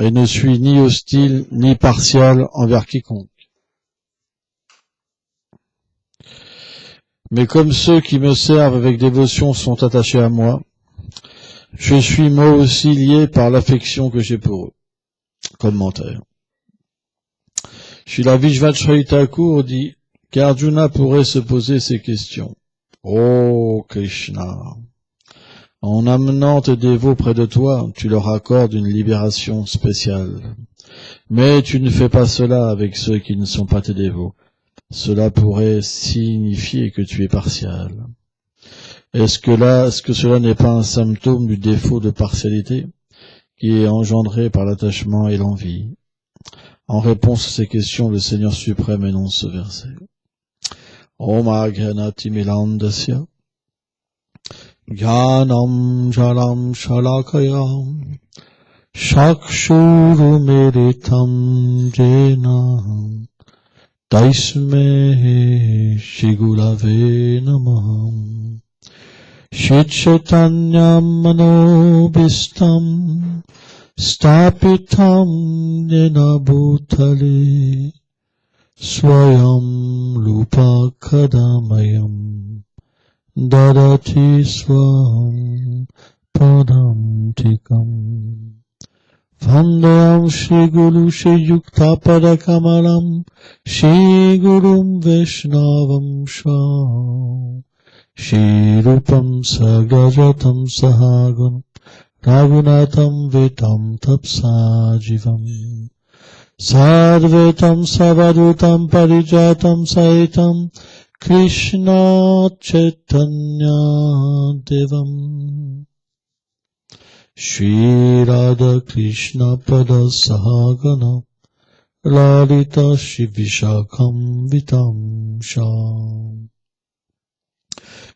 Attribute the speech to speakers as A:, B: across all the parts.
A: et ne suis ni hostile ni partial envers quiconque. Mais comme ceux qui me servent avec dévotion sont attachés à moi, je suis moi aussi lié par l'affection que j'ai pour eux. Commentaire. Srila Vishvacharya Thakur dit qu'Arjuna pourrait se poser ces questions. Oh Krishna, en amenant tes dévots près de toi, tu leur accordes une libération spéciale. Mais tu ne fais pas cela avec ceux qui ne sont pas tes dévots. Cela pourrait signifier que tu es partial. Est-ce que cela n'est pas un symptôme du défaut de partialité qui est engendré par l'attachement et l'envie? En réponse à ces questions, le Seigneur suprême énonce ce verset. Om Agyanati Milandasya Jnanam Jalam Shalakayam Shakshurumiritam Jena Taisme Shigurave Namah Shitchetanyam Manobhistam Stapitam Yena Bhutale Swayam Lupa Kadamayam Dadati Swam Padam Tikam Vandayam Shri Guru Shri Yukta Padakamalam Shri Gurum Vaishnavam Sham Shri Rupam Sagrajatam Sahagun Raghunatham Vitam Tapsajivam Sarvetam Savadutam Parijatam Saitam Krishna Chaitanya Devam Shri Radha Krishna Pada Sahagana Lalita Shri Vishakam Vitam Sham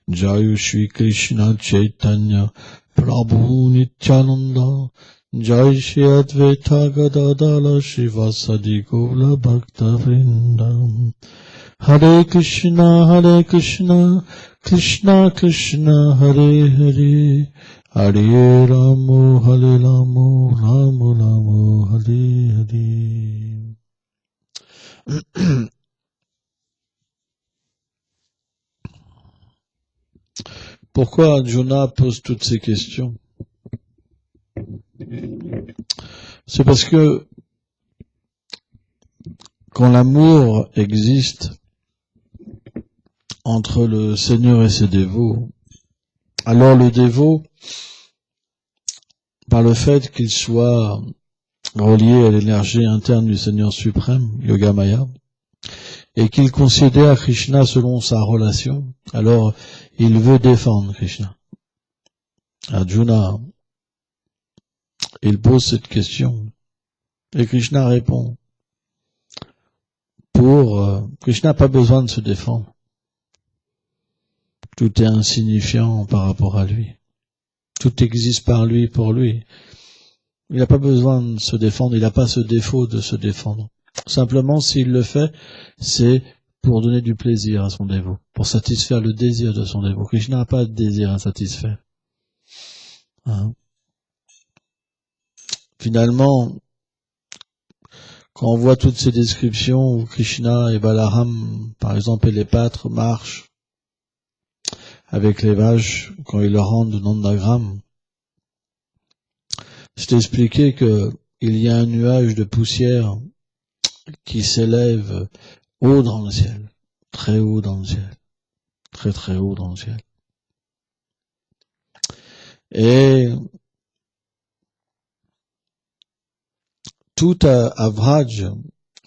A: Jayu Shri Krishna Chaitanya Prabhu Nityananda Jai Shri Advaita Gadadala Shivasadi Gaura Bhakta Vrindam Hare Krishna Krishna Krishna Hare Hare Hare Ramo Ramo Ramo Hare Hare. Pourquoi Arjuna pose toutes ces questions? C'est parce que quand l'amour existe entre le Seigneur et ses dévots, alors le dévot, par le fait qu'il soit relié à l'énergie interne du Seigneur suprême, Yogamaya, et qu'il considère Krishna selon sa relation, alors il veut défendre Krishna. Arjuna, il pose cette question, et Krishna répond. Krishna n'a pas besoin de se défendre. Tout est insignifiant par rapport à lui. Tout existe par lui, pour lui. Il n'a pas besoin de se défendre, il n'a pas ce défaut de se défendre. Simplement, s'il le fait, c'est pour donner du plaisir à son dévot, pour satisfaire le désir de son dévot. Krishna n'a pas de désir à satisfaire. Finalement, quand on voit toutes ces descriptions où Krishna et Balaram, par exemple, et les pâtres marchent avec les vaches quand ils leur rendent de Nandagram, c'est expliqué que il y a un nuage de poussière qui s'élève haut dans le ciel, très haut dans le ciel, très très haut dans le ciel. Et tout à Vraj,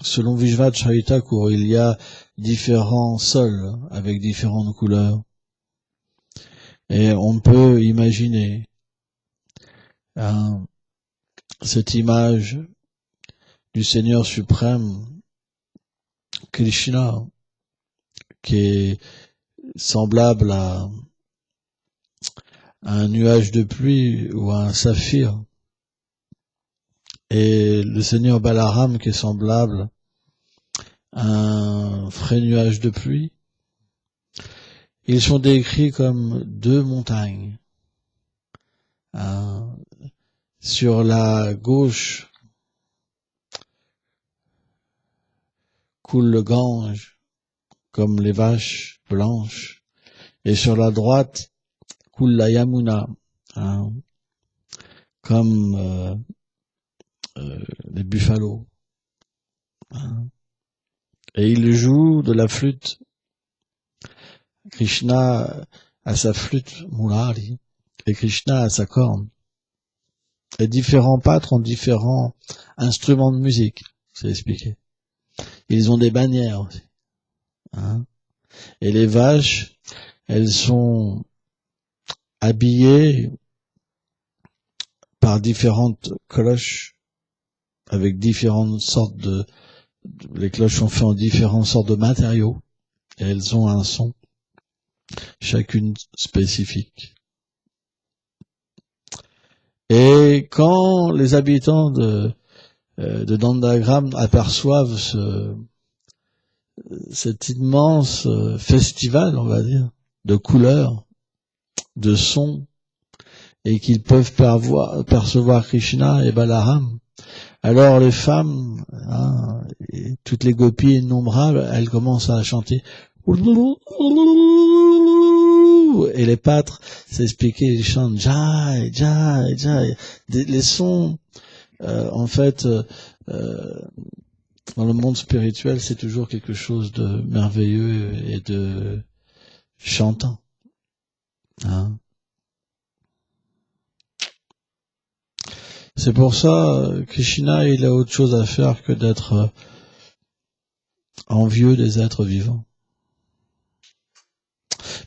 A: selon Vishvacharya Thakur, il y a différents sols avec différentes couleurs. Et on peut imaginer cette image du Seigneur suprême, Krishna, qui est semblable à un nuage de pluie ou à un saphir, et le Seigneur Balaram qui est semblable à un frais nuage de pluie. Ils sont décrits comme deux montagnes. Sur la gauche, coule le Gange, comme les vaches blanches, et sur la droite coule la Yamuna, hein, comme les buffalo. Hein. Et il joue de la flûte. Krishna a sa flûte Murari, et Krishna a sa corne. Et différents pâtres ont différents instruments de musique, c'est expliqué. Ils ont des bannières aussi. Hein. Et les vaches, elles sont habillées par différentes cloches, avec différentes sortes les cloches sont faites en différentes sortes de matériaux, et elles ont un son, chacune spécifique. Et quand les habitants de Dandagram aperçoivent cet immense festival, on va dire, de couleurs, de sons, et qu'ils peuvent percevoir Krishna et Balaram, alors les femmes, hein, et toutes les gopis innombrables, elles commencent à chanter. Et les pâtres, c'est expliqué, ils chantent Jai, Jai, Jai. Les sons, en fait, dans le monde spirituel, c'est toujours quelque chose de merveilleux et de chantant. Hein. C'est pour ça, Krishna, il a autre chose à faire que d'être envieux des êtres vivants.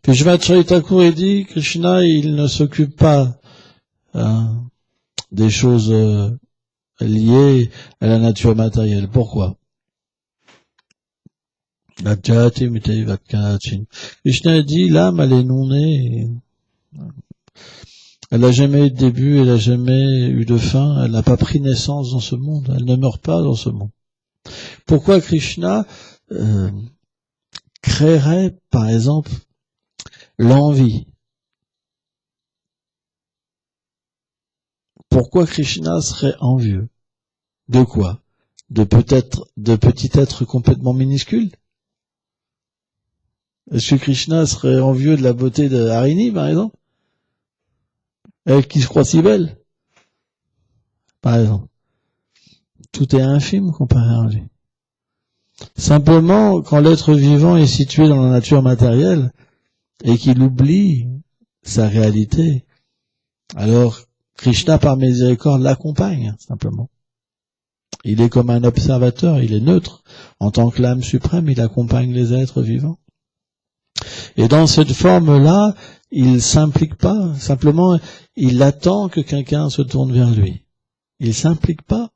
A: Puis Shrimad Thakur, il dit, Krishna, il ne s'occupe pas des choses liées à la nature matérielle. Pourquoi? Krishna dit, l'âme, elle est non née. Elle n'a jamais eu de début, elle n'a jamais eu de fin, elle n'a pas pris naissance dans ce monde, elle ne meurt pas dans ce monde. Pourquoi Krishna créerait, par exemple, l'envie? Pourquoi Krishna serait envieux? De quoi? De petits êtres complètement minuscules? Est-ce que Krishna serait envieux de la beauté de Harini, par exemple? Elle qui se croit si belle, par exemple. Tout est infime comparé à lui. Simplement, quand l'être vivant est situé dans la nature matérielle et qu'il oublie sa réalité, alors Krishna, par miséricorde, l'accompagne, simplement. Il est comme un observateur, il est neutre. En tant que l'âme suprême, il accompagne les êtres vivants. Et dans cette forme-là, il s'implique pas, simplement, il attend que quelqu'un se tourne vers lui. Il s'implique pas.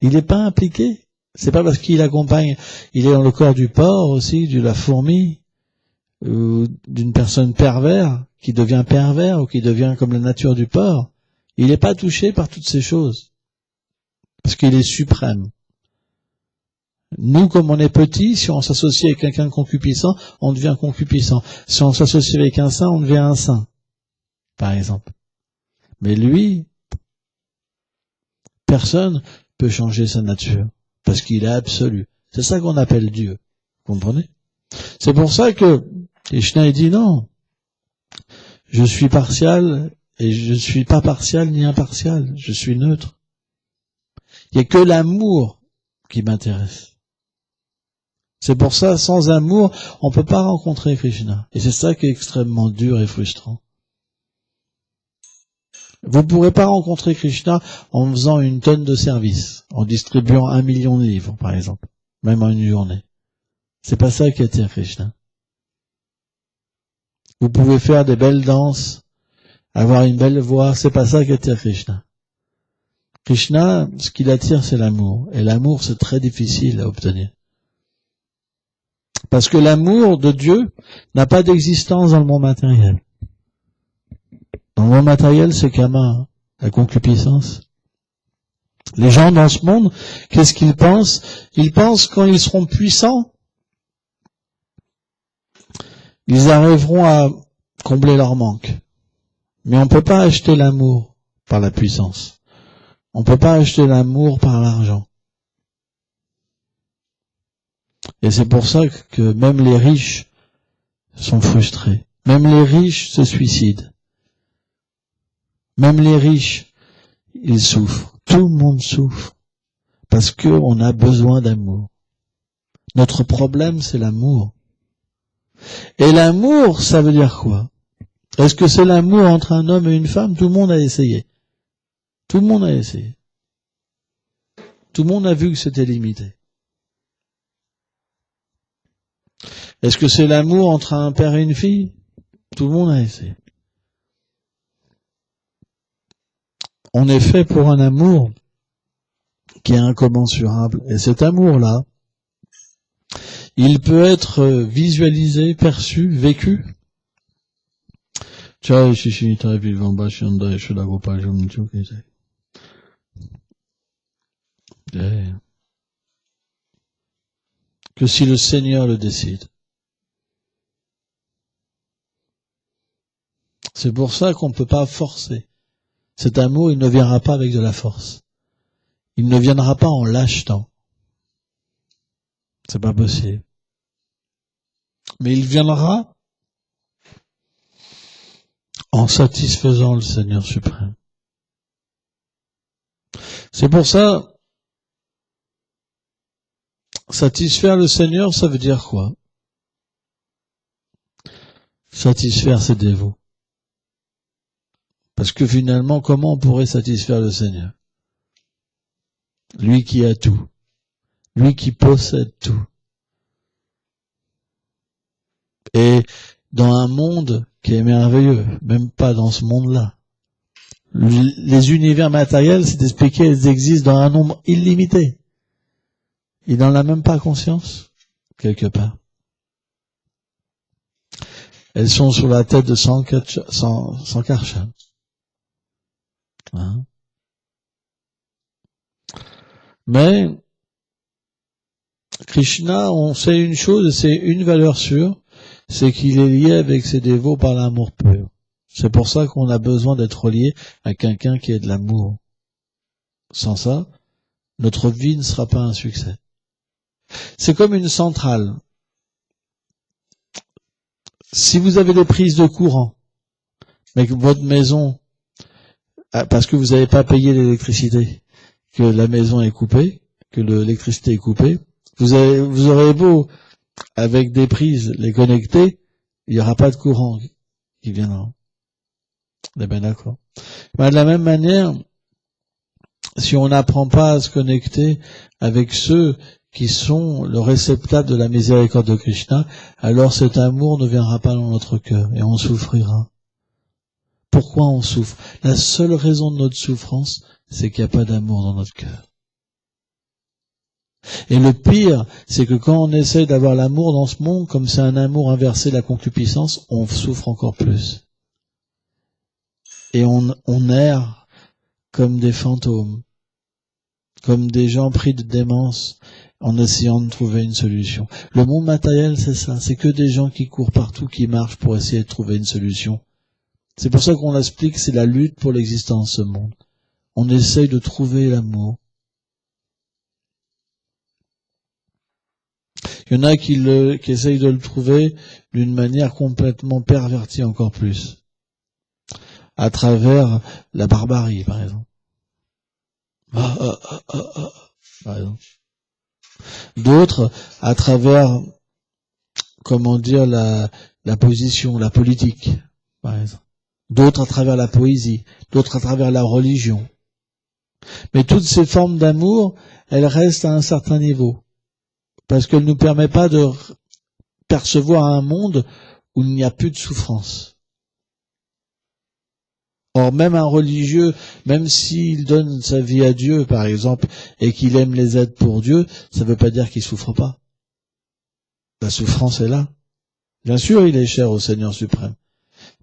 A: Il n'est pas impliqué. C'est pas parce qu'il accompagne, il est dans le corps du porc aussi, de la fourmi, ou d'une personne pervers, qui devient pervers, ou qui devient comme la nature du porc. Il n'est pas touché par toutes ces choses. Parce qu'il est suprême. Nous, comme on est petit, si on s'associe avec quelqu'un de concupiscent, on devient concupiscent. Si on s'associe avec un saint, on devient un saint, par exemple. Mais lui, personne peut changer sa nature, parce qu'il est absolu. C'est ça qu'on appelle Dieu. Vous comprenez? C'est pour ça que Krishna dit non, je suis partial, et je ne suis pas partial ni impartial, je suis neutre. Il n'y a que l'amour qui m'intéresse. C'est pour ça, sans amour, on ne peut pas rencontrer Krishna. Et c'est ça qui est extrêmement dur et frustrant. Vous ne pourrez pas rencontrer Krishna en faisant une tonne de services, en distribuant 1 million de livres, par exemple, même en une journée. C'est pas ça qui attire Krishna. Vous pouvez faire des belles danses, avoir une belle voix, c'est pas ça qui attire Krishna. Krishna, ce qui l'attire, c'est l'amour. Et l'amour, c'est très difficile à obtenir. Parce que l'amour de Dieu n'a pas d'existence dans le monde matériel. Dans le monde matériel, c'est Kama, la concupiscence. Les gens dans ce monde, qu'est-ce qu'ils pensent? Ils pensent quand ils seront puissants, ils arriveront à combler leur manque. Mais on ne peut pas acheter l'amour par la puissance. On ne peut pas acheter l'amour par l'argent. Et c'est pour ça que même les riches sont frustrés. Même les riches se suicident. Même les riches, ils souffrent. Tout le monde souffre. Parce qu'on a besoin d'amour. Notre problème, c'est l'amour. Et l'amour, ça veut dire quoi? Est-ce que c'est l'amour entre un homme et une femme? Tout le monde a essayé. Tout le monde a essayé. Tout le monde a vu que c'était limité. Est-ce que c'est l'amour entre un père et une fille? Tout le monde a essayé. On est fait pour un amour qui est incommensurable. Et cet amour-là, il peut être visualisé, perçu, vécu. Que si le Seigneur le décide. C'est pour ça qu'on ne peut pas forcer. Cet amour, il ne viendra pas avec de la force. Il ne viendra pas en l'achetant. C'est pas possible. Mais il viendra en satisfaisant le Seigneur suprême. C'est pour ça, satisfaire le Seigneur, ça veut dire quoi? Satisfaire ses dévots. Parce que finalement, comment on pourrait satisfaire le Seigneur? Lui qui a tout. Lui qui possède tout. Et dans un monde qui est merveilleux, même pas dans ce monde-là. Les univers matériels, c'est expliqué, elles existent dans un nombre illimité. Il n'en a même pas conscience, quelque part. Elles sont sur la tête de Sankarshan. Hein? Mais Krishna, on sait une chose, c'est une valeur sûre, c'est qu'il est lié avec ses dévots par l'amour pur. C'est pour ça qu'on a besoin d'être lié à quelqu'un qui ait de l'amour. Sans ça, notre vie ne sera pas un succès. C'est comme une centrale. Si vous avez des prises de courant, mais que votre maison, parce que vous n'avez pas payé l'électricité, que la maison est coupée, que l'électricité est coupée, vous aurez beau, avec des prises, les connecter, il n'y aura pas de courant qui viendra. Eh bien d'accord. De la même manière, si on n'apprend pas à se connecter avec ceux qui sont le réceptacle de la miséricorde de Krishna, alors cet amour ne viendra pas dans notre cœur et on souffrira. Pourquoi on souffre? La seule raison de notre souffrance, c'est qu'il n'y a pas d'amour dans notre cœur. Et le pire, c'est que quand on essaie d'avoir l'amour dans ce monde, comme c'est un amour inversé de la concupiscence, on souffre encore plus. Et on erre comme des fantômes, comme des gens pris de démence, en essayant de trouver une solution. Le monde matériel, c'est ça, c'est que des gens qui courent partout, qui marchent pour essayer de trouver une solution. C'est pour ça qu'on l'explique, c'est la lutte pour l'existence de ce monde. On essaye de trouver l'amour. Il y en a qui essayent de le trouver d'une manière complètement pervertie encore plus. À travers la barbarie, par exemple. Par exemple. D'autres, à travers, comment dire, la position, la politique, par exemple. D'autres à travers la poésie, d'autres à travers la religion. Mais toutes ces formes d'amour, elles restent à un certain niveau. Parce qu'elles ne nous permettent pas de percevoir un monde où il n'y a plus de souffrance. Or, même un religieux, même s'il donne sa vie à Dieu, par exemple, et qu'il aime les êtres pour Dieu, ça ne veut pas dire qu'il souffre pas. La souffrance est là. Bien sûr, il est cher au Seigneur suprême.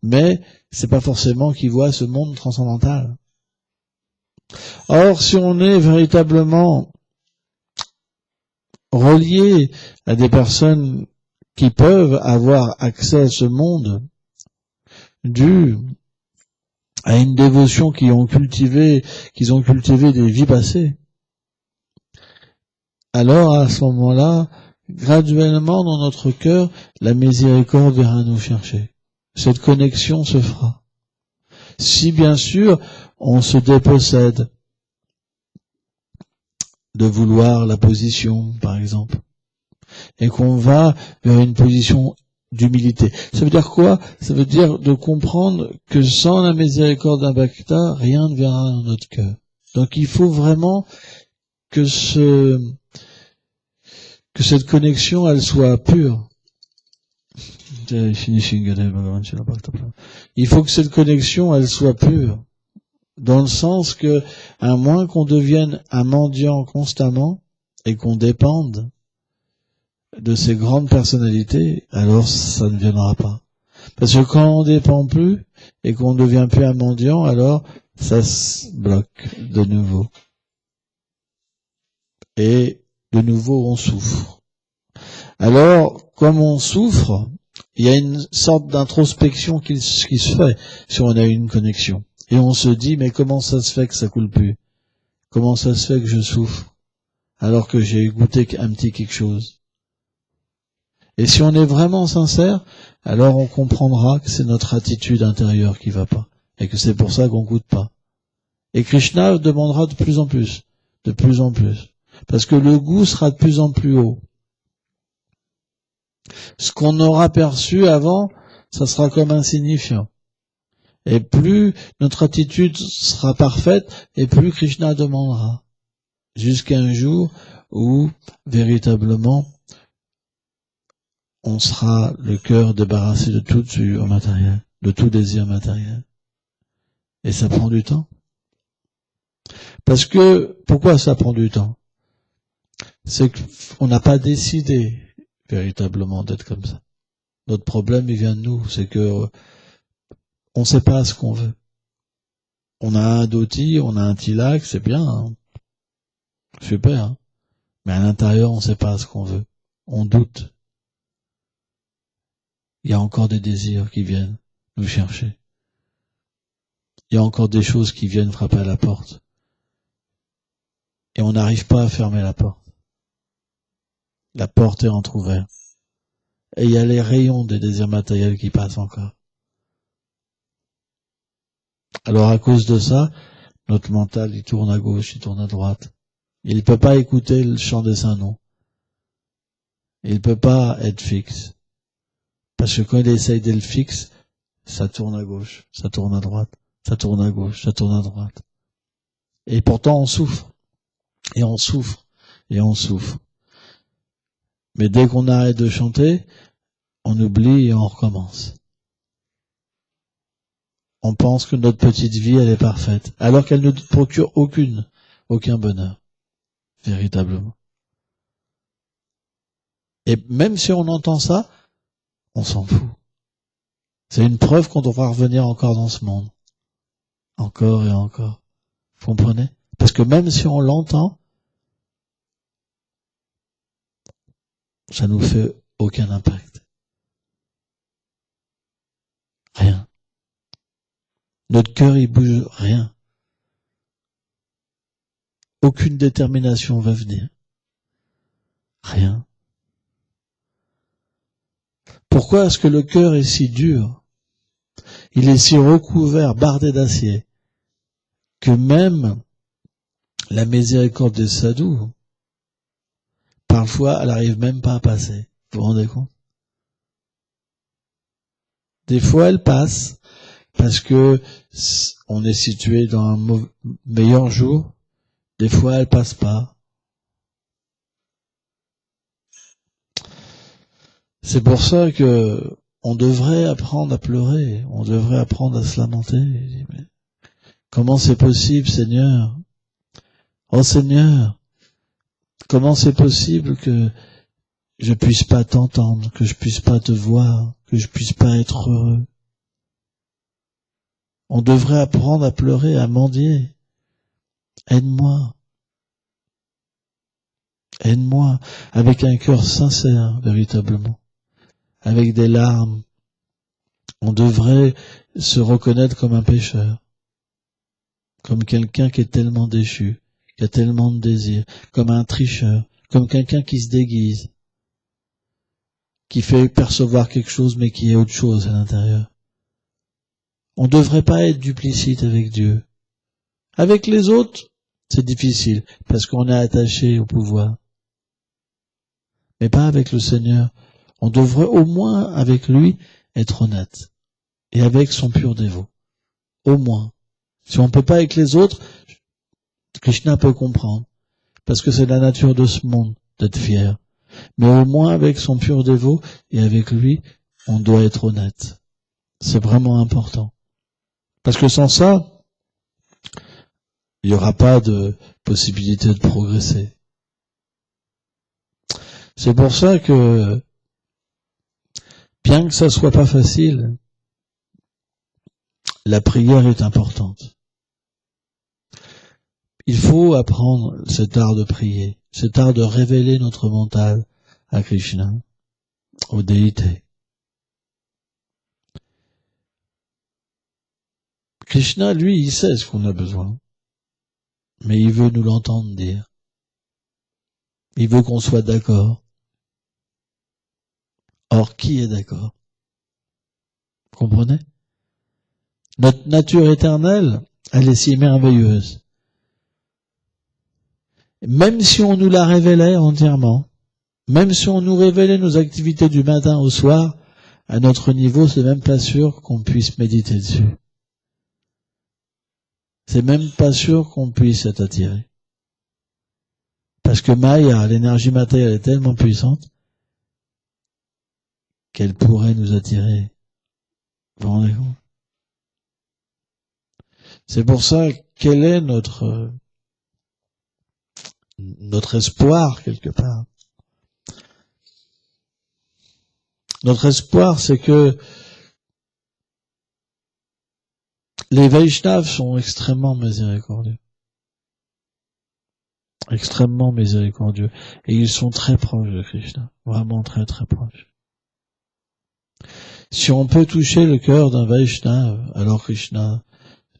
A: Mais c'est pas forcément qu'il voit ce monde transcendantal. Or, si on est véritablement relié à des personnes qui peuvent avoir accès à ce monde, dû à une dévotion qu'ils ont cultivé des vies passées, alors à ce moment-là, graduellement dans notre cœur, la miséricorde viendra nous chercher. Cette connexion se fera. Si bien sûr, on se dépossède de vouloir la position, par exemple, et qu'on va vers une position d'humilité. Ça veut dire quoi? Ça veut dire de comprendre que sans la miséricorde d'un Bhakta, rien ne viendra dans notre cœur. Donc il faut vraiment que cette connexion, elle soit pure. Il faut que cette connexion, elle soit pure. Dans le sens que, à moins qu'on devienne un mendiant constamment et qu'on dépende de ces grandes personnalités, alors ça ne viendra pas. Parce que quand on dépend plus et qu'on ne devient plus un mendiant, alors ça se bloque de nouveau. Et de nouveau on souffre. Alors, comme on souffre, il y a une sorte d'introspection qui se fait si on a une connexion. Et on se dit, mais comment ça se fait que ça coule plus? Comment ça se fait que je souffre alors que j'ai goûté un petit quelque chose? Et si on est vraiment sincère, alors on comprendra que c'est notre attitude intérieure qui va pas. Et que c'est pour ça qu'on goûte pas. Et Krishna demandera de plus en plus. De plus en plus. Parce que le goût sera de plus en plus haut. Ce qu'on aura perçu avant, ça sera comme insignifiant. Et plus notre attitude sera parfaite, et plus Krishna demandera. Jusqu'à un jour où, véritablement, on sera le cœur débarrassé de tout désir matériel, de tout désir matériel. Et ça prend du temps. Parce que, pourquoi ça prend du temps? C'est qu'on n'a pas décidé véritablement d'être comme ça. Notre problème, il vient de nous, c'est que on ne sait pas ce qu'on veut. On a un dhoti, on a un tilak, c'est bien, hein. Super, hein. Mais à l'intérieur, on ne sait pas ce qu'on veut. On doute. Il y a encore des désirs qui viennent nous chercher. Il y a encore des choses qui viennent frapper à la porte. Et on n'arrive pas à fermer la porte. La porte est entrouverte. Et il y a les rayons des désirs matériels qui passent encore. Alors à cause de ça, notre mental, il tourne à gauche, il tourne à droite. Il ne peut pas écouter le chant des saints noms. Il ne peut pas être fixe. Parce que quand il essaye d'être fixe, ça tourne à gauche, ça tourne à droite, ça tourne à gauche, ça tourne à droite. Et pourtant on souffre. Et on souffre. Et on souffre. Mais dès qu'on arrête de chanter, on oublie et on recommence. On pense que notre petite vie, elle est parfaite, alors qu'elle ne procure aucun bonheur, véritablement. Et même si on entend ça, on s'en fout. C'est une preuve qu'on devra revenir encore dans ce monde. Encore et encore. Vous comprenez? Parce que même si on l'entend, ça nous fait aucun impact. Rien. Notre cœur, il bouge rien. Aucune détermination va venir. Rien. Pourquoi est-ce que le cœur est si dur? Il est si recouvert, bardé d'acier, que même la miséricorde des sadhus, parfois, elle n'arrive même pas à passer. Vous vous rendez compte? Des fois, elle passe, parce que on est situé dans un meilleur jour. Des fois, elle passe pas. C'est pour ça que on devrait apprendre à pleurer. On devrait apprendre à se lamenter. Mais comment c'est possible, Seigneur? Oh Seigneur, comment c'est possible que je puisse pas t'entendre, que je puisse pas te voir, que je puisse pas être heureux? On devrait apprendre à pleurer, à mendier. Aide-moi. Aide-moi, avec un cœur sincère, véritablement. Avec des larmes. On devrait se reconnaître comme un pécheur. Comme quelqu'un qui est tellement déchu, qui a tellement de désirs. Comme un tricheur. Comme quelqu'un qui se déguise. qui fait percevoir quelque chose, mais qui est autre chose à l'intérieur. On ne devrait pas être duplicite avec Dieu. Avec les autres, c'est difficile, parce qu'on est attaché au pouvoir. Mais pas avec le Seigneur. On devrait au moins, avec lui, être honnête. Et avec son pur dévot. Au moins. Si on ne peut pas avec les autres, Krishna peut comprendre. Parce que c'est la nature de ce monde, d'être fier. Mais au moins avec son pur dévot, et avec lui, on doit être honnête. C'est vraiment important. Parce que sans ça, il n'y aura pas de possibilité de progresser. C'est pour ça que, bien que ça soit pas facile, la prière est importante. Il faut apprendre cet art de prier, cet art de révéler notre mental à Krishna, aux déités. Krishna, lui, il sait ce qu'on a besoin, mais il veut nous l'entendre dire. Il veut qu'on soit d'accord. Or, qui est d'accord? Vous comprenez? Notre nature éternelle, elle est si merveilleuse. Même si on nous la révélait entièrement, même si on nous révélait nos activités du matin au soir, à notre niveau, c'est même pas sûr qu'on puisse méditer dessus. C'est même pas sûr qu'on puisse être attiré. Parce que Maya, l'énergie matérielle, est tellement puissante qu'elle pourrait nous attirer. Vous vous rendez compte? C'est pour ça, quel est notre espoir, quelque part? Notre espoir, c'est que les Vaishnavas sont extrêmement miséricordieux. Extrêmement miséricordieux. Et ils sont très proches de Krishna. Vraiment très très proches. Si on peut toucher le cœur d'un Vaishnava, alors Krishna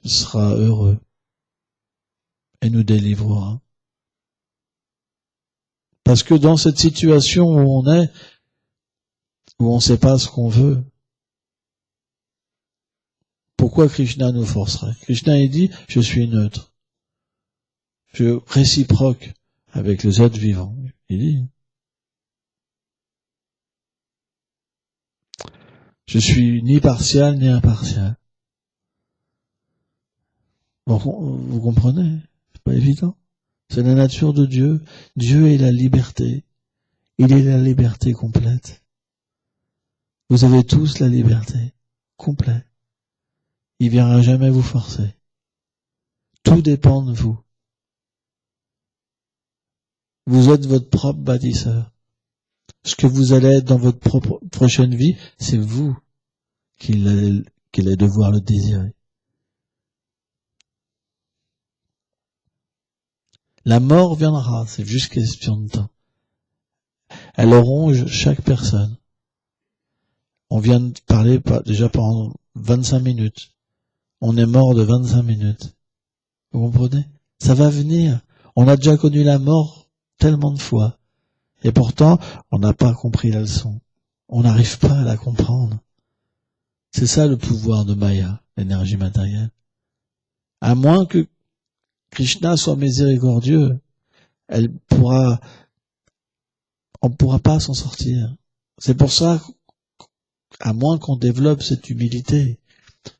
A: sera heureux et nous délivrera. Parce que dans cette situation où on est, où on ne sait pas ce qu'on veut, pourquoi Krishna nous forcerait? Krishna, il dit, je suis neutre. Je réciproque avec les êtres vivants. Il dit, je suis ni partial ni impartial. Bon, vous comprenez? C'est pas évident. C'est la nature de Dieu. Dieu est la liberté. Il est la liberté complète. Vous avez tous la liberté complète. Il viendra jamais vous forcer. Tout dépend de vous. Vous êtes votre propre bâtisseur. Ce que vous allez être dans votre prochaine vie, c'est vous qui allez devoir le désirer. La mort viendra, c'est juste question de temps. Elle ronge chaque personne. On vient de parler déjà pendant 25 minutes. On est mort de 25 minutes. Vous comprenez? Ça va venir. On a déjà connu la mort tellement de fois. Et pourtant, on n'a pas compris la leçon. On n'arrive pas à la comprendre. C'est ça le pouvoir de Maya, l'énergie matérielle. À moins que Krishna soit miséricordieux, on pourra pas s'en sortir. C'est pour ça, à moins qu'on développe cette humilité,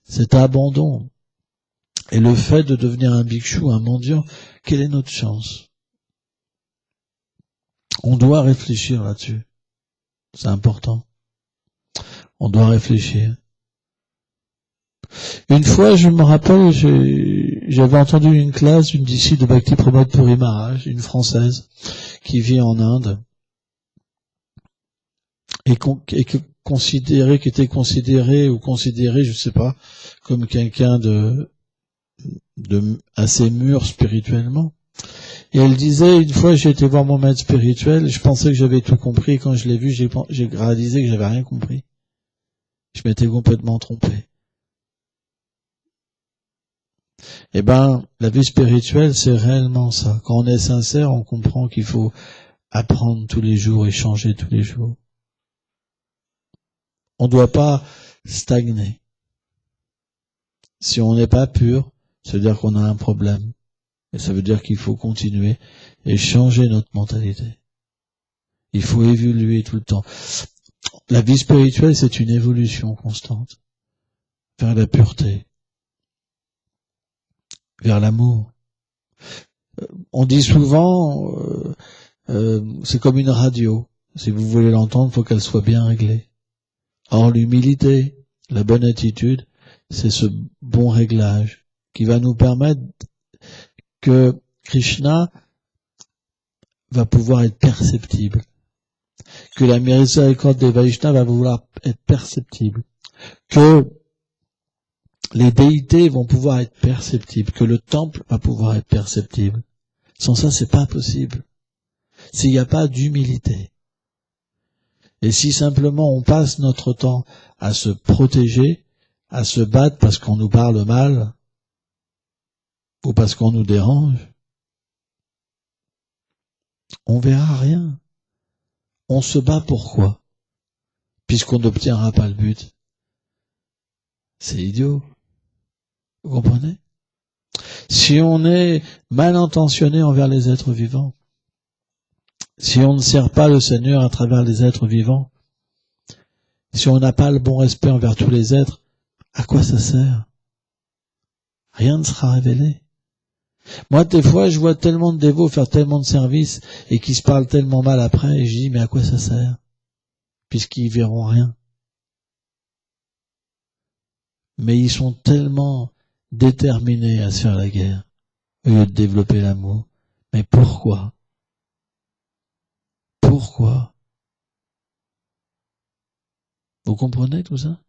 A: cet abandon, et le fait de devenir un bhikshu, un mendiant, quelle est notre chance? On doit réfléchir là-dessus. C'est important. On doit réfléchir. Une fois, je me rappelle, j'avais entendu une classe, une disciple de Bhakti Pramod Puri Maharaj, une Française, qui vit en Inde, et qui était considérée, je sais pas, comme quelqu'un de assez mûr spirituellement. Et elle disait, une fois j'ai été voir mon maître spirituel, je pensais que j'avais tout compris, et quand je l'ai vu, j'ai réalisé que j'avais rien compris. Je m'étais complètement trompé. Eh ben, la vie spirituelle, c'est réellement ça. Quand on est sincère, on comprend qu'il faut apprendre tous les jours et changer tous les jours. On ne doit pas stagner. Si on n'est pas pur, ça veut dire qu'on a un problème. Et ça veut dire qu'il faut continuer et changer notre mentalité. Il faut évoluer tout le temps. La vie spirituelle, c'est une évolution constante vers la pureté, vers l'amour. On dit souvent, c'est comme une radio. Si vous voulez l'entendre, il faut qu'elle soit bien réglée. Or, l'humilité, la bonne attitude, c'est ce bon réglage qui va nous permettre que Krishna va pouvoir être perceptible, que la miséricorde des Vaishnavas va vouloir être perceptible, que les déités vont pouvoir être perceptibles, que le temple va pouvoir être perceptible. Sans ça, c'est pas possible. S'il n'y a pas d'humilité. Et si simplement on passe notre temps à se protéger, à se battre parce qu'on nous parle mal, ou parce qu'on nous dérange, on verra rien. On se bat pourquoi? Puisqu'on n'obtiendra pas le but. C'est idiot. Vous comprenez? Si on est mal intentionné envers les êtres vivants, si on ne sert pas le Seigneur à travers les êtres vivants, si on n'a pas le bon respect envers tous les êtres, à quoi ça sert? Rien ne sera révélé. Moi, des fois, je vois tellement de dévots faire tellement de services et qui se parlent tellement mal après, et je dis, mais à quoi ça sert? Puisqu'ils verront rien. Mais ils sont tellement déterminés à se faire la guerre, au lieu de développer l'amour. Mais pourquoi? Pourquoi? Vous comprenez tout ça?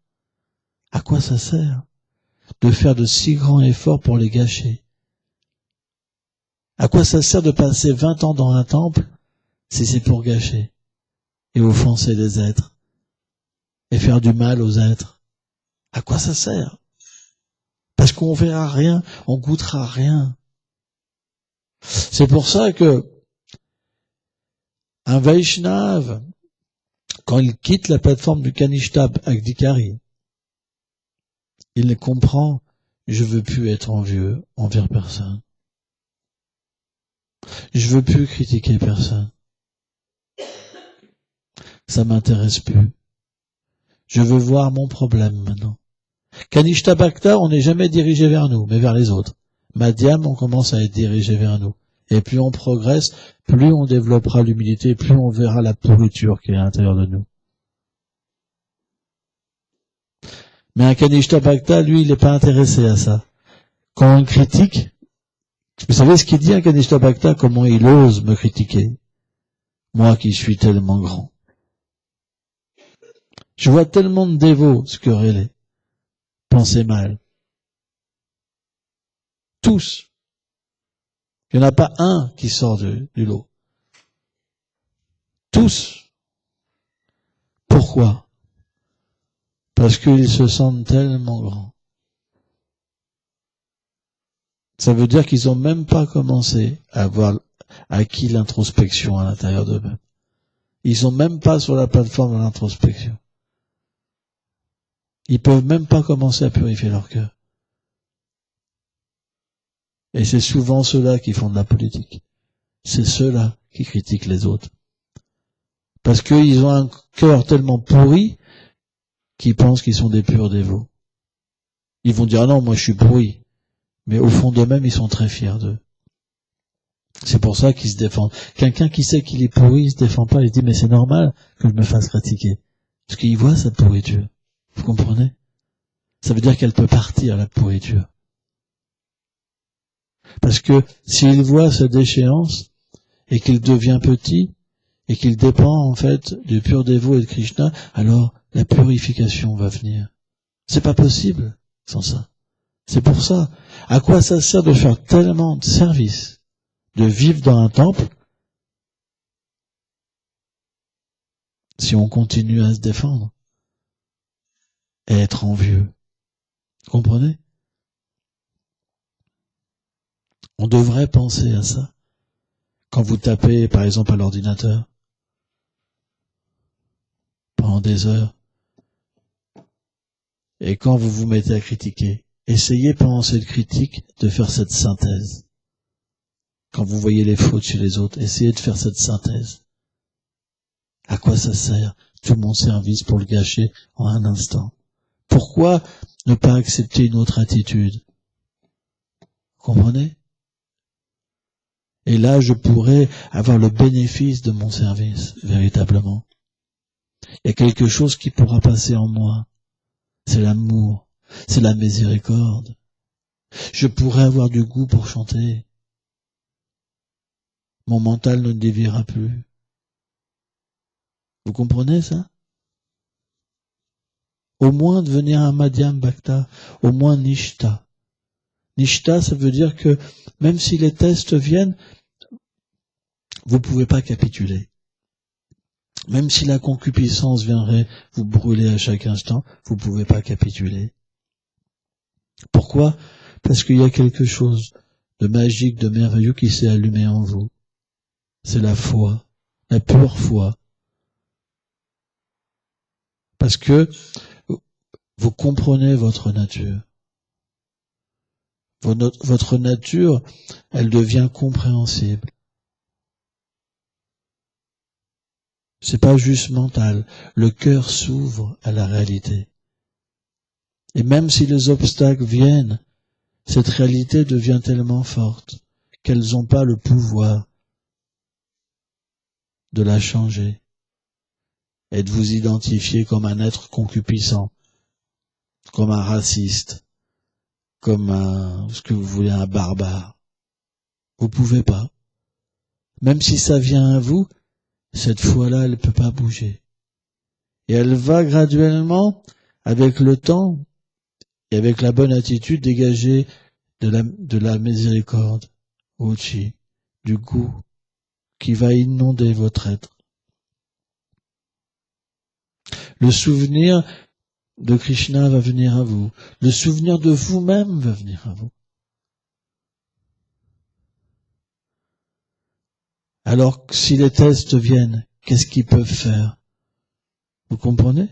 A: À quoi ça sert de faire de si grands efforts pour les gâcher? À quoi ça sert de passer 20 ans dans un temple si c'est pour gâcher et offenser les êtres et faire du mal aux êtres? À quoi ça sert? Parce qu'on verra rien, on goûtera rien. C'est pour ça que un Vaishnava, quand il quitte la plateforme du Kanishta Agdikari, il comprend, je veux plus être envieux envers personne. Je veux plus critiquer personne. Ça m'intéresse plus. Je veux voir mon problème maintenant. Kanishta Bhakta, on n'est jamais dirigé vers nous, mais vers les autres. Madhyam, on commence à être dirigé vers nous. Et plus on progresse, plus on développera l'humilité, plus on verra la pourriture qui est à l'intérieur de nous. Mais un Kanishta Bhakta, lui, il n'est pas intéressé à ça. Quand on critique, vous savez ce qu'il dit un Kanishta Bhakta, comment il ose me critiquer, moi qui suis tellement grand. Je vois tellement de dévots se quereller, penser mal. Tous. Il n'y en a pas un qui sort du lot. Tous. Pourquoi? Parce qu'ils se sentent tellement grands. Ça veut dire qu'ils n'ont même pas commencé à avoir acquis l'introspection à l'intérieur d'eux-mêmes. Ils sont même pas sur la plateforme de l'introspection. Ils peuvent même pas commencer à purifier leur cœur. Et c'est souvent ceux-là qui font de la politique. C'est ceux-là qui critiquent les autres. Parce qu'ils ont un cœur tellement pourri qu'ils pensent qu'ils sont des purs dévots. Ils vont dire, ah non, moi je suis pourri. Mais au fond d'eux-mêmes, ils sont très fiers d'eux. C'est pour ça qu'ils se défendent. Quelqu'un qui sait qu'il est pourri, il se défend pas, il se dit, mais c'est normal que je me fasse critiquer. Parce qu'il voit sa pourriture. Vous comprenez? Ça veut dire qu'elle peut partir, la pourriture. Parce que s'il voit cette déchéance, et qu'il devient petit, et qu'il dépend en fait du pur dévot et de Krishna, alors la purification va venir. C'est pas possible sans ça. C'est pour ça. À quoi ça sert de faire tellement de services, de vivre dans un temple, si on continue à se défendre et être envieux? Comprenez? On devrait penser à ça. Quand vous tapez, par exemple, à l'ordinateur, pendant des heures, Et quand vous vous mettez à critiquer, essayez pendant cette critique de faire cette synthèse. Quand vous voyez les fautes chez les autres, essayez de faire cette synthèse. À quoi ça sert tout mon service pour le gâcher en un instant? Pourquoi ne pas accepter une autre attitude? Vous comprenez? Et là, je pourrais avoir le bénéfice de mon service, véritablement. Il y a quelque chose qui pourra passer en moi. C'est l'amour, c'est la miséricorde. Je pourrais avoir du goût pour chanter. Mon mental ne déviera plus. Vous comprenez ça? Au moins devenir un Madhyam Bhakta, au moins Nishta. Nishta, ça veut dire que même si les tests viennent, vous ne pouvez pas capituler. Même si la concupiscence viendrait vous brûler à chaque instant, vous ne pouvez pas capituler. Pourquoi? Parce qu'il y a quelque chose de magique, de merveilleux qui s'est allumé en vous. C'est la foi, la pure foi. Parce que vous comprenez votre nature. Votre nature, elle devient compréhensible. C'est pas juste mental. Le cœur s'ouvre à la réalité. Et même si les obstacles viennent, cette réalité devient tellement forte qu'elles n'ont pas le pouvoir de la changer et de vous identifier comme un être concupiscent, comme un raciste, comme ce que vous voulez, un barbare. Vous pouvez pas. Même si ça vient à vous, cette foi-là, elle ne peut pas bouger. Et elle va graduellement, avec le temps, et avec la bonne attitude, dégager de la miséricorde, Uchi, du goût, qui va inonder votre être. Le souvenir de Krishna va venir à vous. Le souvenir de vous-même va venir à vous. Alors, si les tests viennent, qu'est-ce qu'ils peuvent faire? Vous comprenez?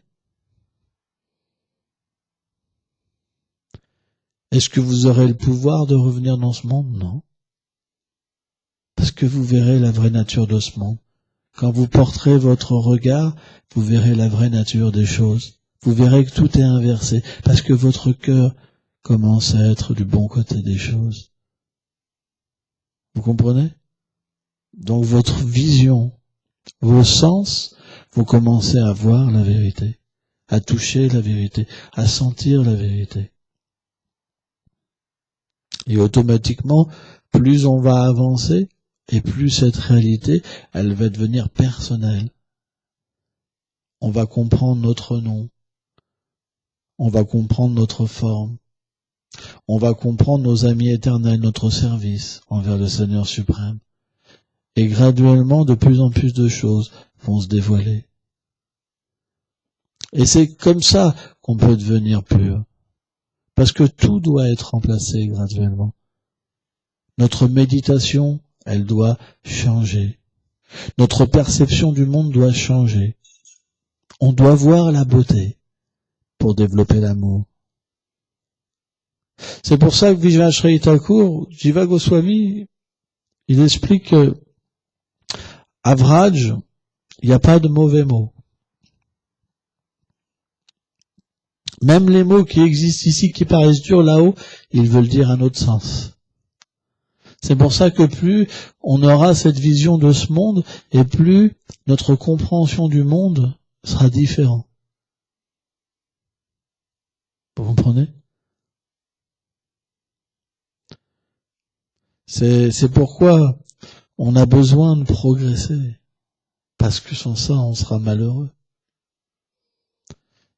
A: Est-ce que vous aurez le pouvoir de revenir dans ce monde? Non. Parce que vous verrez la vraie nature de ce monde. Quand vous porterez votre regard, vous verrez la vraie nature des choses. Vous verrez que tout est inversé, parce que votre cœur commence à être du bon côté des choses. Vous comprenez? Donc votre vision, vos sens, vous commencez à voir la vérité, à toucher la vérité, à sentir la vérité. Et automatiquement, plus on va avancer, et plus cette réalité, elle va devenir personnelle. On va comprendre notre nom. On va comprendre notre forme. On va comprendre nos amis éternels, notre service envers le Seigneur suprême. Et graduellement, de plus en plus de choses vont se dévoiler. Et c'est comme ça qu'on peut devenir pur. Parce que tout doit être remplacé graduellement. Notre méditation, elle doit changer. Notre perception du monde doit changer. On doit voir la beauté pour développer l'amour. C'est pour ça que Vijnashree Thakur, Jiva Goswami, il explique que à Vraj, il n'y a pas de mauvais mots. Même les mots qui existent ici, qui paraissent durs là-haut, ils veulent dire un autre sens. C'est pour ça que plus on aura cette vision de ce monde, et plus notre compréhension du monde sera différente. Vous comprenez? C'est pourquoi on a besoin de progresser. Parce que sans ça, on sera malheureux.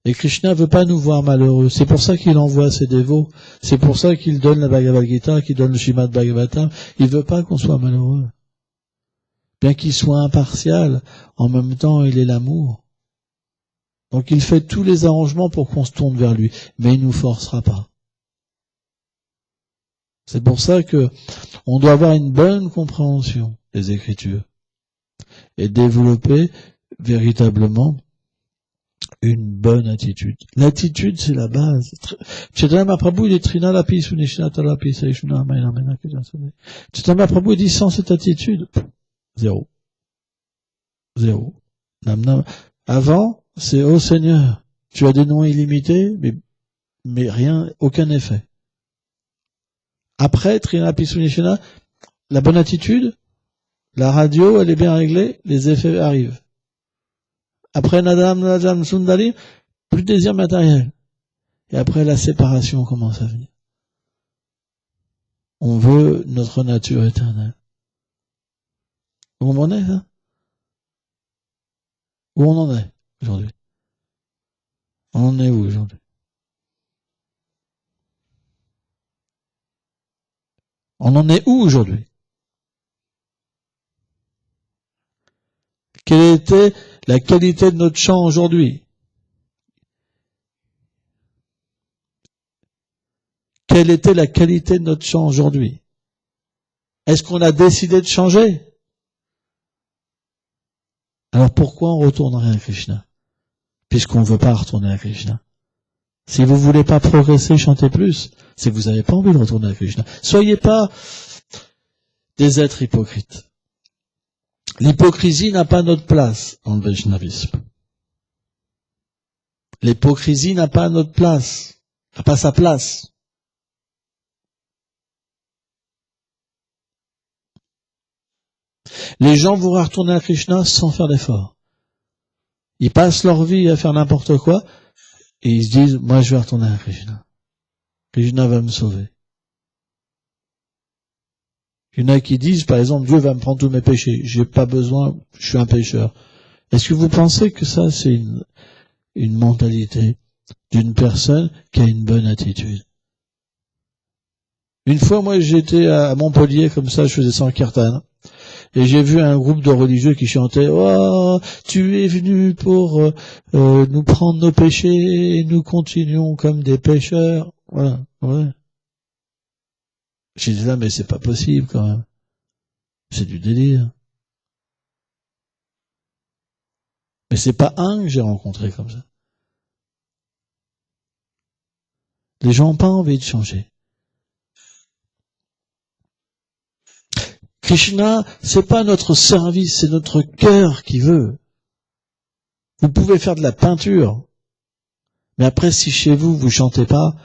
A: Et Krishna veut pas nous voir malheureux. C'est pour ça qu'il envoie ses dévots. C'est pour ça qu'il donne la Bhagavad Gita, qu'il donne le Srimad Bhagavatam. Il veut pas qu'on soit malheureux. Bien qu'il soit impartial, en même temps, il est l'amour. Donc il fait tous les arrangements pour qu'on se tourne vers lui. Mais il nous forcera pas. C'est pour ça que on doit avoir une bonne compréhension des Écritures. Et développer véritablement Une bonne attitude. L'attitude, c'est la base. Chaitanya Mahaprabhu, il est Trinalapi, Sunishinatalapi, Saishuna, Mainamena, Chaitanya Mahaprabhu, il dit sans cette attitude, zéro. Zéro. Avant, c'est ô Seigneur, tu as des noms illimités, mais rien, aucun effet. Après, Trinalapi, Sunishina, la bonne attitude, la radio, elle est bien réglée, les effets arrivent. Après Nadam Sundari, plus de désir matériel. Et après, la séparation commence à venir. On veut notre nature éternelle. Vous comprenez ça? Où on en est aujourd'hui? On en est où aujourd'hui? On en est où aujourd'hui? Quelle était la qualité de notre chant aujourd'hui? Quelle était la qualité de notre chant aujourd'hui? Est-ce qu'on a décidé de changer? Alors pourquoi on retournerait à Krishna? Puisqu'on ne veut pas retourner à Krishna. Si vous voulez pas progresser, chanter plus, c'est que vous n'avez pas envie de retourner à Krishna. Soyez pas des êtres hypocrites. L'hypocrisie n'a pas notre place dans le Vaishnavisme. L'hypocrisie n'a pas notre place, n'a pas sa place. Les gens vont retourner à Krishna sans faire d'effort. Ils passent leur vie à faire n'importe quoi et ils se disent, moi je vais retourner à Krishna. Krishna va me sauver. Il y en a qui disent, par exemple, Dieu va me prendre tous mes péchés. J'ai pas besoin, je suis un pécheur. Est-ce que vous pensez que ça, c'est une mentalité d'une personne qui a une bonne attitude? Une fois, moi, j'étais à Montpellier, comme ça, je faisais Sankirtan. Et j'ai vu un groupe de religieux qui chantait « Oh, tu es venu pour nous prendre nos péchés et nous continuons comme des pécheurs. » Voilà, ouais. J'ai dit là, mais c'est pas possible quand même. C'est du délire. Mais c'est pas un que j'ai rencontré comme ça. Les gens n'ont pas envie de changer. Krishna, c'est pas notre service, c'est notre cœur qui veut. Vous pouvez faire de la peinture, mais après, si chez vous, vous chantez pas,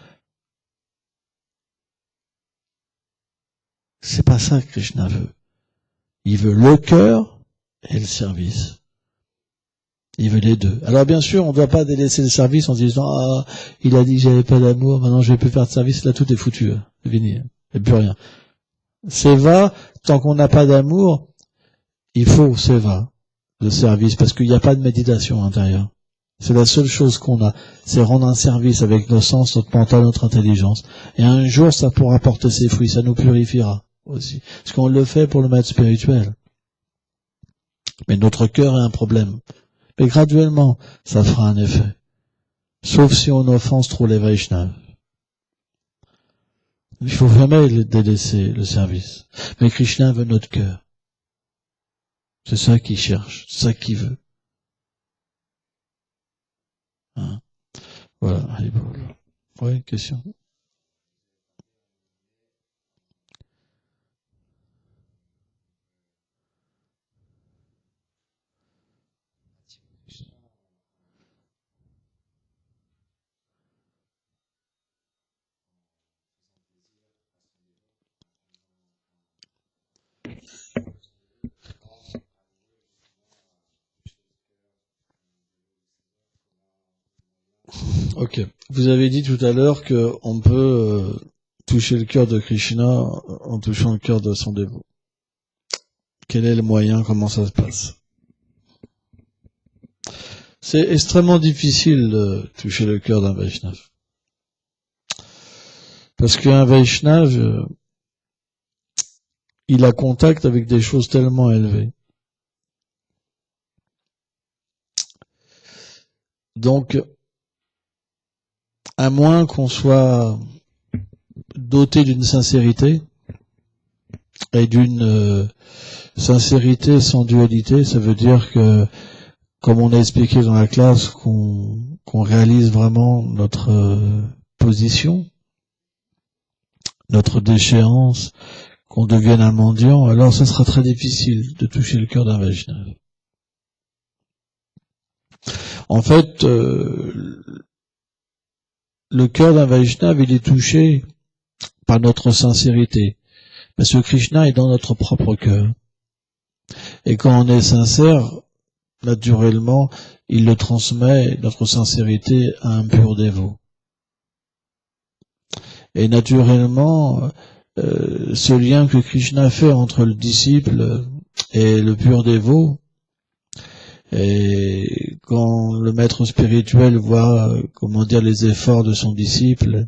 A: c'est pas ça que Krishna veut. Il veut le cœur et le service. Il veut les deux. Alors bien sûr, on ne doit pas délaisser le service en se disant « Ah, il a dit que j'avais pas d'amour, maintenant je vais plus faire de service, là tout est foutu. C'est fini, il n'y a plus rien. » Seva, tant qu'on n'a pas d'amour, il faut Seva, le service, parce qu'il n'y a pas de méditation intérieure. C'est la seule chose qu'on a, c'est rendre un service avec nos sens, notre mental, notre intelligence. Et un jour, ça pourra porter ses fruits, ça nous purifiera aussi. Parce qu'on le fait pour le maître spirituel. Mais notre cœur a un problème. Mais graduellement, ça fera un effet. Sauf si on offense trop les Vaishnavas. Il faut jamais délaisser le service. Mais Krishna veut notre cœur. C'est ça qu'il cherche, c'est ça qu'il veut. Hein? Voilà. Oui, question. Ok. Vous avez dit tout à l'heure qu'on peut toucher le cœur de Krishna en touchant le cœur de son dévot. Quel est le moyen? Comment ça se passe? C'est extrêmement difficile de toucher le cœur d'un Vaishnav. Parce qu'un Vaishnav, il a contact avec des choses tellement élevées. Donc, à moins qu'on soit doté d'une sincérité, et d'une sincérité sans dualité, ça veut dire que comme on a expliqué dans la classe, qu'on réalise vraiment notre position, notre déchéance, qu'on devienne un mendiant, alors ce sera très difficile de toucher le cœur d'un Vaishnava. En fait, le cœur d'un Vaishnava, il est touché par notre sincérité, parce que Krishna est dans notre propre cœur. Et quand on est sincère, naturellement, il le transmet, notre sincérité, à un pur dévot. Et naturellement, ce lien que Krishna fait entre le disciple et le pur dévot, et quand le maître spirituel voit, comment dire, les efforts de son disciple,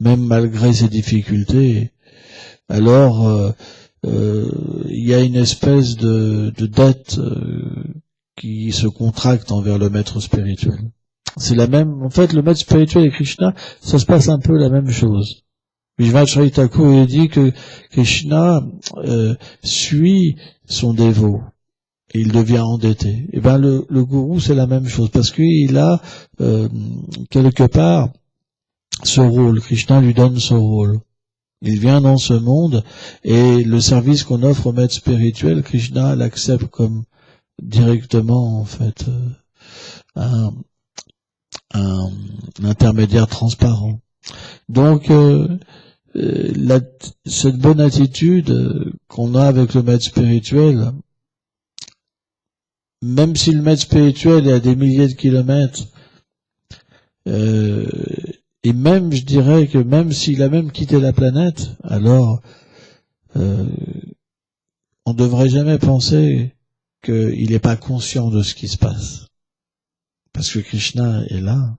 A: même malgré ses difficultés, alors il y a une espèce de dette qui se contracte envers le maître spirituel. C'est la même, en fait, le maître spirituel et Krishna, ça se passe un peu la même chose. Vishvacharya Thakur dit que Krishna suit son dévot et il devient endetté. Et ben le gourou, c'est la même chose, parce qu'il a quelque part ce rôle. Krishna lui donne ce rôle. Il vient dans ce monde et le service qu'on offre au maître spirituel, Krishna l'accepte comme directement, en fait, un intermédiaire transparent. Donc, cette bonne attitude qu'on a avec le maître spirituel, même si le maître spirituel est à des milliers de kilomètres, et même, je dirais que même s'il a même quitté la planète, alors on ne devrait jamais penser qu'il n'est pas conscient de ce qui se passe. Parce que Krishna est là,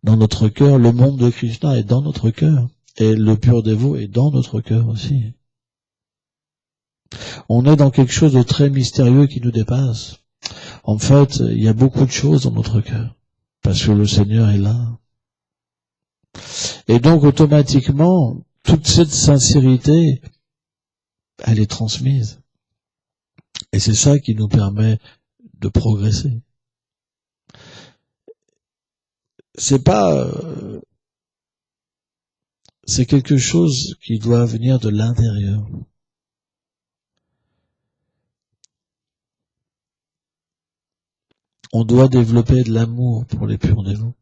A: dans notre cœur, le monde de Krishna est dans notre cœur, et le pur dévot est dans notre cœur aussi. On est dans quelque chose de très mystérieux qui nous dépasse. En fait, il y a beaucoup de choses dans notre cœur, parce que le Seigneur est là. Et donc, automatiquement, toute cette sincérité, elle est transmise. Et c'est ça qui nous permet de progresser. C'est pas... c'est quelque chose qui doit venir de l'intérieur. On doit développer de l'amour pour les purs dévots.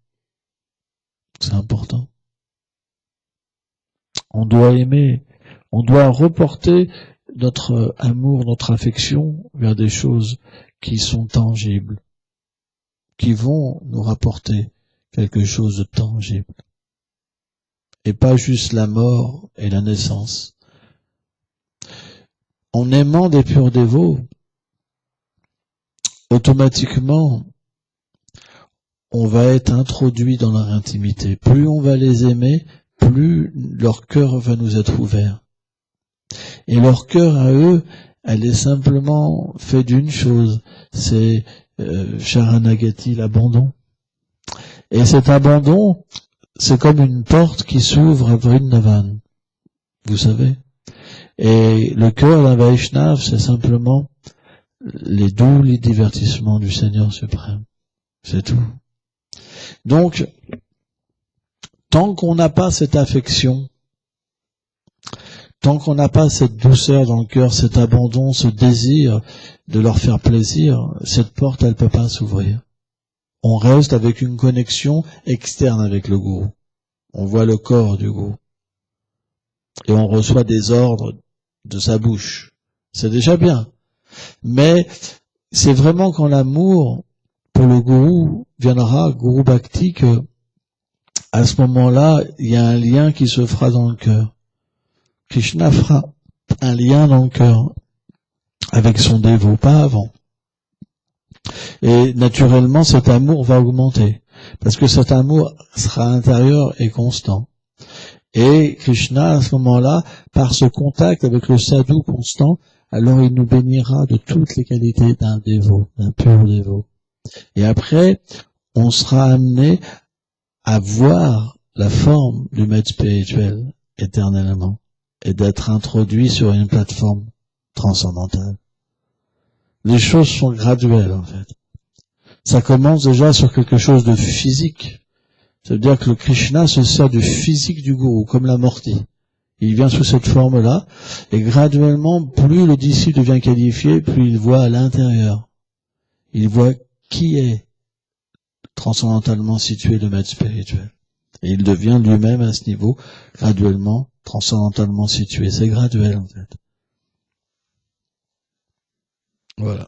A: C'est important. On doit aimer, on doit reporter notre amour, notre affection vers des choses qui sont tangibles, qui vont nous rapporter quelque chose de tangible. Et pas juste la mort et la naissance. En aimant des purs dévots, automatiquement, on va être introduit dans leur intimité. Plus on va les aimer, plus leur cœur va nous être ouvert. Et leur cœur à eux, elle est simplement fait d'une chose, c'est Sharanagati, l'abandon. Et cet abandon, c'est comme une porte qui s'ouvre à Vrindavan, vous savez. Et le cœur d'un Vaishnava, c'est simplement les divertissements du Seigneur suprême. C'est tout. Donc, tant qu'on n'a pas cette affection, tant qu'on n'a pas cette douceur dans le cœur, cet abandon, ce désir de leur faire plaisir, cette porte, elle peut pas s'ouvrir. On reste avec une connexion externe avec le gourou. On voit le corps du gourou. Et on reçoit des ordres de sa bouche. C'est déjà bien. Mais c'est vraiment quand l'amour pour le gourou viendra, gourou bhakti, que à ce moment-là, il y a un lien qui se fera dans le cœur. Krishna fera un lien dans le cœur avec son dévot, pas avant. Et naturellement, cet amour va augmenter, parce que cet amour sera intérieur et constant. Et Krishna, à ce moment-là, par ce contact avec le sadhu constant, alors il nous bénira de toutes les qualités d'un dévot, d'un pur dévot. Et après, on sera amené à voir la forme du maître spirituel éternellement, et d'être introduit sur une plateforme transcendantale. Les choses sont graduelles, en fait. Ça commence déjà sur quelque chose de physique. Ça veut dire que le Krishna se sert du physique du gourou, comme l'amorti. Il vient sous cette forme-là, et graduellement, plus le disciple devient qualifié, plus il voit à l'intérieur. Il voit qui est transcendentalement situé le maître spirituel. Et il devient lui-même à ce niveau, graduellement, transcendentalement situé. C'est graduel, en fait. Voilà.